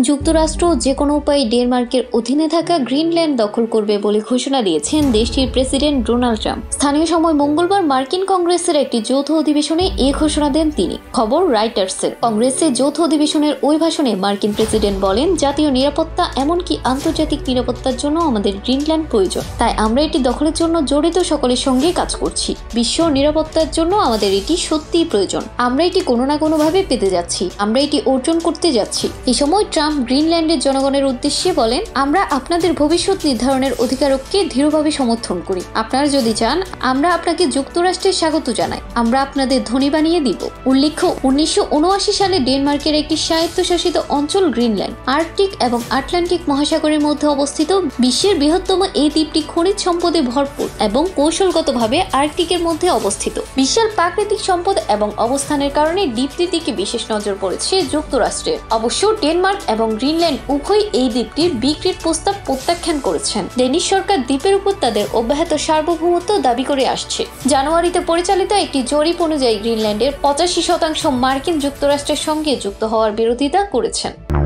যুক্তরাষ্ট্র যে কোনো উপায়ে ডেনমার্কের অধীনে থাকা গ্রিনল্যান্ড দখল করবে বলে ঘোষণা দিয়েছেন দেশটির প্রেসিডেন্ট ডোনাল্ড ট্রাম্প। স্থানীয় সময় মঙ্গলবার মার্কিন কংগ্রেসের একটি যৌথ অধিবেশনে এই ঘোষণা দেন তিনি। খবর রাইটার্সের। কংগ্রেসের যৌথ অধিবেশনের ওই ভাষণে মার্কিন প্রেসিডেন্ট বলেন, জাতীয় নিরাপত্তা এমনকি আন্তর্জাতিক নিরাপত্তার জন্য আমাদের গ্রিনল্যান্ড প্রয়োজন। তাই আমরা এটি দখলের জন্য জড়িত সকলের সঙ্গে কাজ করছি। বিশ্ব নিরাপত্তার জন্য আমাদের এটি সত্যিই প্রয়োজন। আমরা এটি কোনো না কোনোভাবে পেতে যাচ্ছি। আমরা এটি অর্জন করতে যাচ্ছি। এই সময় ট্রাম্প গ্রিনল্যান্ডের জনগণের উদ্দেশ্যে বলেন, আমরা আপনাদের ভবিষ্যৎ নির্ধারণের অধিকারকে দৃঢ়ভাবে সমর্থন করি। আপনারা যদি চান, আমরা আপনাকে যুক্তরাষ্ট্রে স্বাগত জানাই। আমরা আপনাদের ধনী বানিয়ে দিব। উল্লেখ্য, 1979 সালে ডেনমার্কের একটি স্বায়ত্তশাসিত অঞ্চল গ্রিনল্যান্ড আর্কটিক এবং আটলান্টিক মহাসাগরের মধ্যে অবস্থিত বিশ্বের বৃহত্তম এই দ্বীপটি খনিজ সম্পদে ভরপুর এবং কৌশলগতভাবে আর্কটিকের মধ্যে অবস্থিত। বিশাল প্রাকৃতিক সম্পদ এবং অবস্থানের কারণে দ্বীপটির দিকে বিশেষ নজর পড়েছে যুক্তরাষ্ট্রের। অবশ্য ডেনমার্ক এবং গ্রিনল্যান্ড উভয় এই দ্বীপটির বিক্রির প্রস্তাব প্রত্যাখ্যান করেছেন। ডেনিশ সরকার দ্বীপের উপর তাদের অব্যাহত সার্বভৌমত্ব দাবি করে আসছে। জানুয়ারিতে পরিচালিত একটি জরিপ অনুযায়ী গ্রিনল্যান্ডের 85% মার্কিন যুক্তরাষ্ট্রের সঙ্গে যুক্ত হওয়ার বিরোধিতা করেছেন।